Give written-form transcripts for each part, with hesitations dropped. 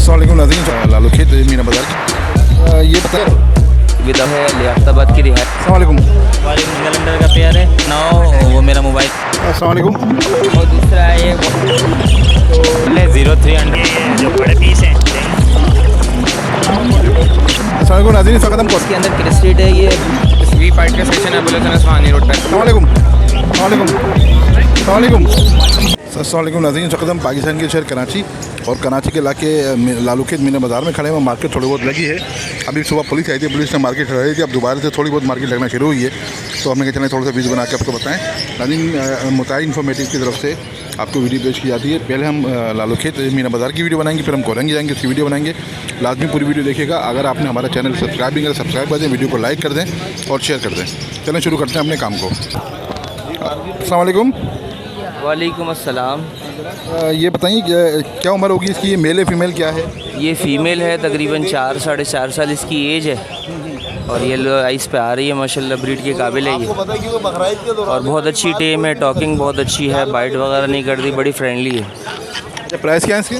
अस्सलाम वालेकुम नाज़रीन, लालू खेत मीना बाज़ार। ये बताइए विदा है लियाकताबाद की रिहाई। अस्सलाम वालेकुम। वालेकुम कैलेंडर का पेयर है नौ, वो मेरा मोबाइल। अस्सलाम वालेकुम। और दूसरा है ये 0300 जो बड़े पीस हैं। अस्सलाम वालेकुम नाज़रीन, स्वागत है इसके अंदर क्रिस्टेड है ये वी पाइट का सेक्शन है बुलेसन अस्मानी रोड पर। अस्सलाम वालेकुम। अस्सलाम वालेकुम नाज़रीन, स्वागत है पाकिस्तान के शहर कराची और कराची के इलाके लालू खेत मीना बाज़ार में खड़े हैं। मार्केट थोड़ी बहुत लगी है। अभी सुबह पुलिस आई थी, पुलिस ने मार्केट लगाई थी। अब दोबारा से थोड़ी बहुत मार्केट लगना शुरू हुई है, तो हमने कहते हैं थोड़ा सा वीडियो बना के आपको बताएं। नाज़रीन, मुताई इन्फॉर्मेटिव की तरफ से आपको वीडियो पेश की जाती है। पहले हम लालू खेत मीना बाज़ार की वीडियो बनाएंगे, फिर हम कोरंगी जाएंगे, उसकी वीडियो बनाएंगे। लाजमी पूरी वीडियो देखिएगा। अगर आपने हमारा चैनल सब्सक्राइब नहीं करा, सब्सक्राइब कर दें, वीडियो को लाइक कर दें और शेयर कर दें। चलें शुरू करते हैं अपने काम को। अस्सलाम वालेकुम। वालेकुम अस्सलाम। ये बताइए क्या उम्र होगी इसकी? ये मेल है फीमेल क्या है? ये फ़ीमेल है, तकरीबन 4 साढ़े 4 साल इसकी एज है और ये आइस पे आ रही है, माशाल्लाह ब्रीड के काबिल है ये। और बहुत अच्छी टेम है, टॉकिंग बहुत अच्छी है, बाइट वगैरह नहीं करती, बड़ी फ्रेंडली है। अच्छा, प्राइस क्या है इसकी?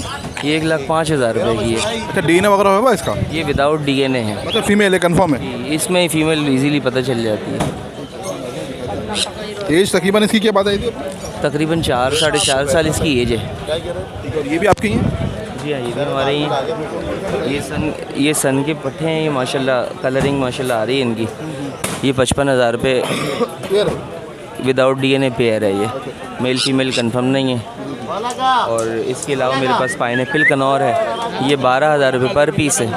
ये 1,05,000 रुपये की है। अच्छा, डीएनए वगैरह होगा इसका? ये विदाउट डीएनए है, मतलब फीमेल है, कंफर्म है? इसमें फ़ीमेल इजीली पता चल जाती है। एज तकरीबन इसकी क्या बात आई थी? तकरीबन 4 साढ़े 4 साल इसकी एज है। ठीक है, और ये भी आपकी हैं? जी हाँ, ये भी हमारे ही। ये सन के पट्टे हैं, ये माशाल्लाह कलरिंग माशाल्लाह आ रही है इनकी। ये 55,000 रुपये विदाउट डीएनए पेयर है। ये मेल फीमेल कंफर्म नहीं है। और इसके अलावा मेरे पास पाइनएप्पल कनौर है, ये 12,000 रुपये पर पीस है।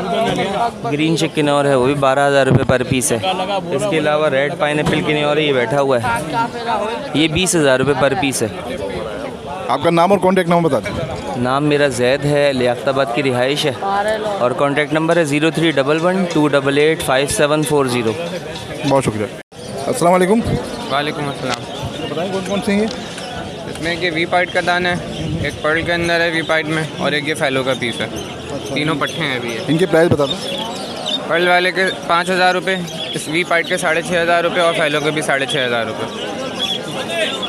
ग्रीन चिक किनौर है, वो भी 12,000 रुपये पर पीस है। इसके अलावा रेड पाइनएप्पल किनौर है, ये बैठा हुआ है, ये 20,000 रुपये पर पीस है। आपका नाम और कॉन्टैक्ट नंबर बता दें। नाम मेरा जैद है, लियाकताबाद की रिहाइश है और कॉन्टैक्ट नंबर है 0311-288-5740। बहुत शुक्रिया। अस्सलाम वालेकुम। वालेकुम अस्सलाम। बताएं कौन कौन से हैं? इसमें कि वी पाइट का दाना है, एक पर्ल के अंदर है वी पाइट में, और एक ये फैलो का पीस है। तीनों पट्टे हैं अभी ये। इनके प्राइस बता दो। पर्ल वाले के 5,000 रुपये, इस वी पाइट के 6,500 रुपये और फैलो के भी 6,500 रुपये।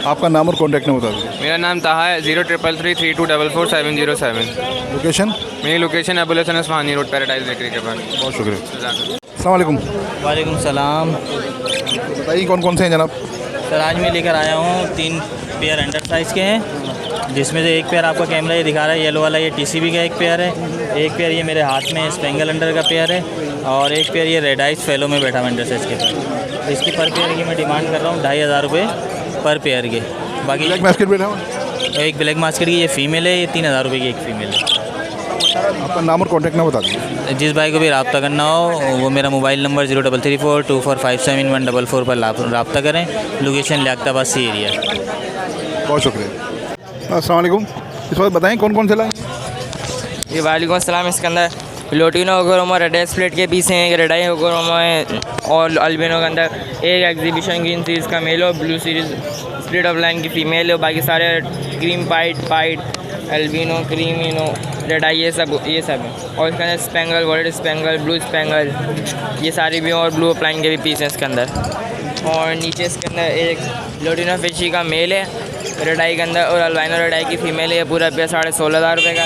आपका नाम और कॉन्टैक्ट नंबर बता दें। मेरा नाम ताहा है, 0333324707। लोकेशन? मेरी लोकेशन है बुलेसन अस्मानी रोड पैराडाइज बेकरी के पास। बहुत शुक्रिया। अस्सलाम वालेकुम। वालेकुम सलाम। बताइए कौन कौन से हैं जनाब? सर आज मैं लेकर आया हूँ 3 पेयर अंडर साइज़ के हैं, जिसमें से एक पेयर आपका कैमरा ये दिखा रहा है येलो वाला, ये टीसीबी का एक पेयर है। एक पेयर ये मेरे हाथ में स्पेंगल अंडर का पेयर है और एक पेयर ये रेड आइस फेलो में बैठा हुआ अंडर साइज़ के पेयर। इसकी पर पेयर की मैं डिमांड कर रहा हूँ 2,500 रुपये पर पेयर के। बाकी ब्लैक मास्केट बैठा हुआ? एक ब्लैक मास्केट की ये फ़ीमेल है, ये 3,000 रुपये की एक फ़ीमेल है। आपका नाम और कॉन्टैक्ट नंबर बता दीजिए। जिस भाई को भी रब्ता करना हो वो मेरा मोबाइल नंबर 03342457 पर रब्ता करें। लोकेशन लियाकताबाद सी एरिया। बहुत शुक्रिया। अस्सलाम वालेकुम। इस वक्त बताएं कौन कौन से लाए? जी वालेकुम अस्सलाम। इसके अंदर लोटिनो ओगोरोमा रेड स्प्लिट के पीस हैं, रेडाई ओगोरोमा है और अल्बिनो के अंदर एक एग्जीबिशन ग्रीन सीरीज़ का मेल और blue series split of line की फ़ीमेल है। बाकी सारे क्रीम पाइट अल्बिनो क्रीमिनो रेड आई ये सब हैं। और इसके अंदर spangle world spangle blue spangle ये सारी भी और ब्लू अपलाइन के भी पीस हैं इसके अंदर। और नीचे इसके अंदर एक लोटिनो फिशी का मेल है रेडाई के अंदर और अल्बाइनो रेडाई की फ़ीमेल है, पूरा पेयर 16,500 रुपये का।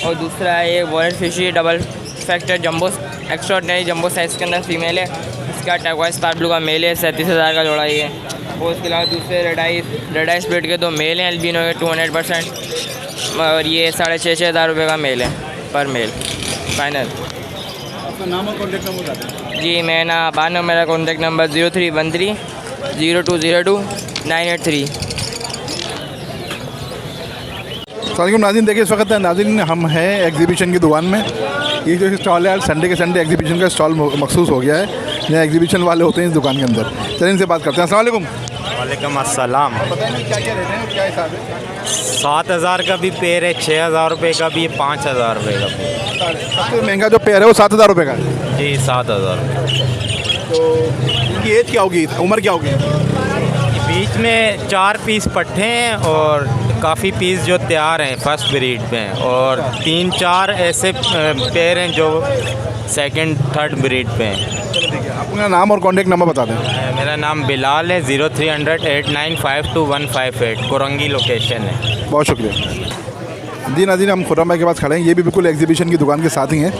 और दूसरा है ये world fishy double factor jumbo extraordinary jumbo size के अंदर फ़ीमेल है। इसका टर्कोइज स्टार ब्लू का मेल है, 37,000 का जोड़ा ये। और उसके अलावा दूसरे रेडाई स्प्लिट के 2 मेल हैं अल्बिनो के 200% और ये 6,500 रुपये का मेल है पर मेल फाइनल। आपका नाम और कॉन्टैक्ट नंबर बता दें। जी मैं ना बानो, मेरा कॉन्टैक्ट नंबर 0313-0202-983। सलाम नाज़रीन, देखिए इस वक्त नाज़रीन हम हैं एग्जीबिशन की दुकान में। ये जो स्टॉल है संडे के संडे एग्जीबिशन का स्टॉल मखसूस हो गया है, यहाँ एग्जीबिशन वाले होते हैं इस दुकान के अंदर। चलिए इनसे बात करते हैं। अस्सलाम वालेकुम। वालेकुम अस्सलाम। बताइए क्या क्या रेट है, क्या हिसाब है? 7,000 का भी पेयर है, 6,000 रुपये का भी, 5,000 रुपये का भी। सबसे महंगा जो पेयर है वो 7,000 रुपये का है। जी 7,000 रुपये। तो इनकी एज क्या होगी, उम्र क्या होगी? बीच में 4 पीस पट्टे हैं और काफ़ी पीस जो तैयार हैं फर्स्ट ब्रीड में, और 3-4 ऐसे पेयर हैं जो सेकंड थर्ड ब्रीड पे हैं। अपना नाम और कॉन्टैक्ट नंबर बता दें। मेरा नाम बिलाल है, 0300-8952-158 कोरंगी लोकेशन है। बहुत शुक्रिया। जी नाज़रीन, हम खुर्रम भाई के पास खड़े हैं, ये भी बिल्कुल एग्जीबिशन की दुकान के साथ ही हैं,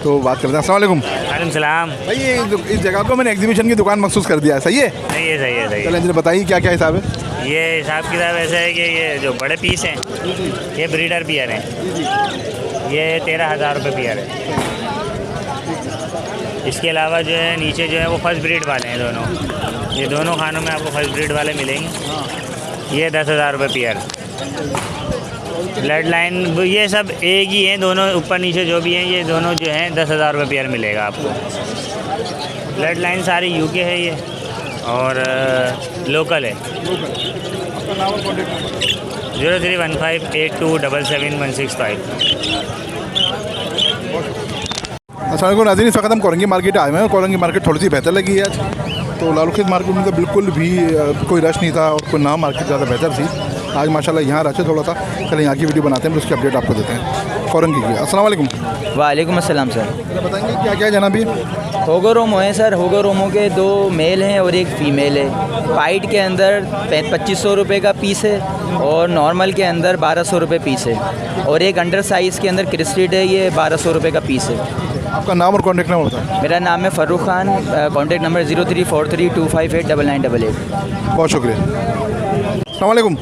तो बात करते हैं। अस्सलाम वालेकुम। वालेकुम सलाम। भाई ये इस जगह को मैंने एग्जीबिशन की दुकान मखसूस कर दिया है, सही है? सही है सही है सही चलें जरा बताइए क्या क्या हिसाब है? है। ये हिसाब किताब ऐसा है कि ये जो बड़े पीस हैं ये ब्रीडर पियर हैं, ये 13,000 रुपये पियर है। इसके अलावा जो है नीचे जो है वो फर्स्ट ब्रीड वाले हैं दोनों, ये दोनों खानों में आपको फर्स्ट ब्रीड वाले मिलेंगे। ये 10,000 रुपये पियर। ब्लड लाइन ये सब एक ही हैं, दोनों ऊपर नीचे जो भी हैं ये दोनों जो हैं 10,000 रुपये पेयर मिलेगा आपको। ब्लड लाइन सारी यूके है ये और लोकल है। 031582777165। अस्सलाम नाज़रीन, इस वक्त हम कोरंगी मार्केट आए हुए हैं। कोरंगी मार्केट थोड़ी सी बेहतर लगी है आज, तो लालूखेत मार्केट में तो बिल्कुल भी कोई रश नहीं था और कोई ना मार्केट ज़्यादा बेहतर थी। आज माशाल्लाह यहाँ रश है थोड़ा सा। चलिए यहाँ की वीडियो बनाते हैं, उसकी अपडेट आपको देते हैं कोरंगी की। अस्सलाम वालेकुम। वालेकुम अस्सलाम सर। बताएंगे क्या क्या जनाब ये? होगोरोमो है सर, होगोरोमो के 2 मेल हैं और 1 फीमेल है। वाइट के अंदर 2500 रुपये का पीस है और नॉर्मल के अंदर 1200 रुपये पीस है, और एक अंडर साइज़ के अंदर क्रिस्टेड है, ये 1200 रुपये का पीस है। आपका नाम और कॉन्टेक्ट नंबर बताएं। मेरा नाम है फ़र्रुख खान, कॉन्टेक्ट नंबर 0343258998। बहुत शुक्रिया। अस्सलाम वालेकुम।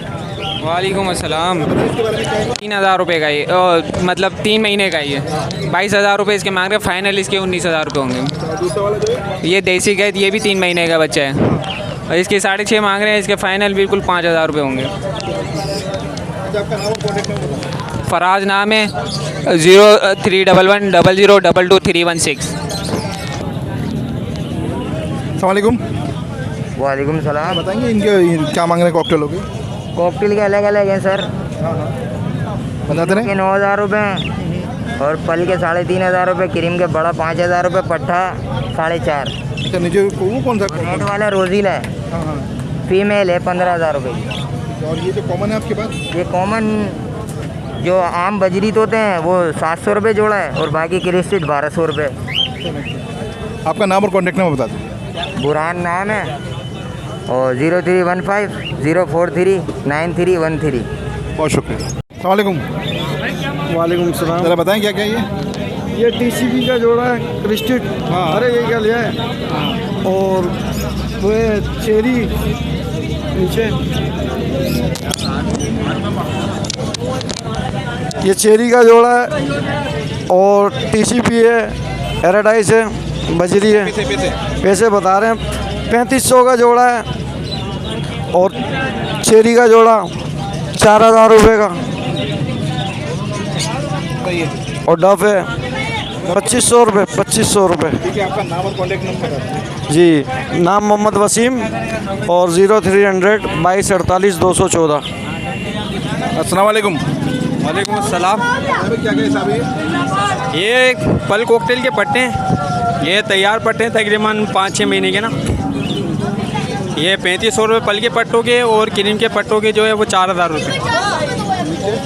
वालेकुम अस्सलाम। 3,000 रुपये का ये मतलब 3 महीने का ये 22,000 रुपये इसके मांग रहे, फाइनल इसके 19,000 रुपये होंगे। ये देसी गैद, ये भी 3 महीने का बच्चा है और इसके 6.5 मांग रहे हैं, इसके फ़ाइनल बिल्कुल 5,000 रुपये होंगे। फराज नाम है, 031100222316। अस्सलाम वालेकुम। वालेकुम सलाम। बताएंगे इनके क्या मांग रहे हैं कॉकटेल हो गए? कॉकटेल के अलग अलग हैं सर, बताते के रहें। 9,000 रुपये और पल के 3,500 रुपये, क्रीम के बड़ा 5,000 रुपये, पट्ठा 4.5। अच्छा नीचे वो कौन सा? रेड वाला रोजीला है, हाँ हाँ। फीमेल है 15,000 रुपये की। और ये जो कॉमन है आपके पास? ये कॉमन जो आम बजरी तोते हैं वो 700 रुपये जोड़ा है और बाकी क्रिस्टेड 1200 रुपये। आपका नाम और कॉन्टेक्ट नंबर बता दें। बुरहान नाम है और 0315043913। बहुत शुक्रिया। अस्सलाम वालेकुम। वालेकुम सलाम। ज़रा बताएं क्या क्या ये? ये टीसीबी का जोड़ा है क्रिस्टेड। हाँ। अरे ये क्या लिया है? और वो है चेरी नीचे, ये चेरी का जोड़ा है और टीसीबी है, पैराडाइज है, बजरी है। पैसे बता रहे हैं 3500 का जोड़ा है और चेरी का जोड़ा 4,000 रुपये का, और डफ है 2500 रुपये। 2500 रुपये। ठीक है, आपका नाम और कॉन्टेक्ट नंबर बता दें। जी, नाम मोहम्मद वसीम और 0300 2248 214। अस्सलाम वालेकुम। वालेकुम अस्सलाम। क्या क्या हिसाब है? ये पल कॉकटेल के पट्टे हैं, ये तैयार पट्टे हैं तकरीबन 5-6 महीने के ना। ये 3500 रुपये पल के पट्टों के और क्रीम के पट्टों के जो है वो 4,000 रुपये।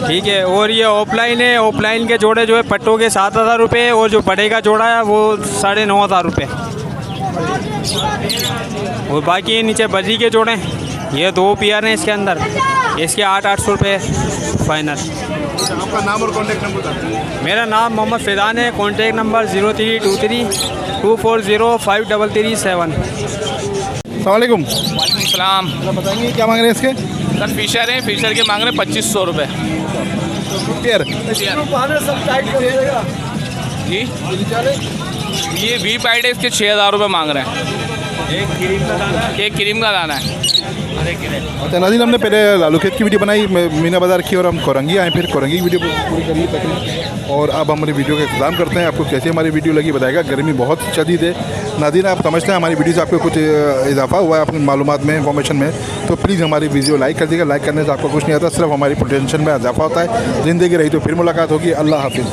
ठीक है, और ये ऑफलाइन है, ऑफलाइन के जोड़े जो है पट्टों के 7,000 रुपये और जो बड़े का जोड़ा है वो 9,500 रुपये। और बाकी ये नीचे बजरी के जोड़े हैं, ये 2 पेयर हैं इसके अंदर, इसके 800 रुपये फाइनल। आपका नाम और कॉन्टेक्ट नंबर बता दें। मेरा नाम मोहम्मद फ़ैज़ान है, कॉन्टैक्ट नंबर 032324053337। अस्सलाम वालेकुम। वालेकुम सलाम। बताएंगे क्या मांग रहे हैं इसके? सर फिशर हैं, फिशर के मांग रहे हैं 2500 रुपये। पेयर। जी, ये वी पाइड है, इसके 6,000 रुपये मांग रहे हैं। एक क्रीम का दाना है। अच्छा नाज़रीन, हमने पहले लालूखेत की वीडियो बनाई, मीना बाज़ार की, और हम कोरंगी आए, फिर कोरंगी की वीडियो पूरी कर ली तकरीबन, और अब हमारी वीडियो का इंतजाम करते हैं। आपको कैसी हमारी वीडियो लगी बताएगा। गर्मी बहुत शदीद है नाज़रीन, आप समझते हैं हमारी वीडियो से आपको कुछ इजाफा हुआ है अपनी मालूमात में, इंफॉर्मेशन में, तो प्लीज़ हमारी वीडियो लाइक कर दीजिएगा। लाइक करने से आपको कुछ नहीं आता, सिर्फ हमारी पोटेंशियल में इजाफा होता है। ज़िंदगी रही तो फिर मुलाकात होगी। अल्लाह हाफिज़।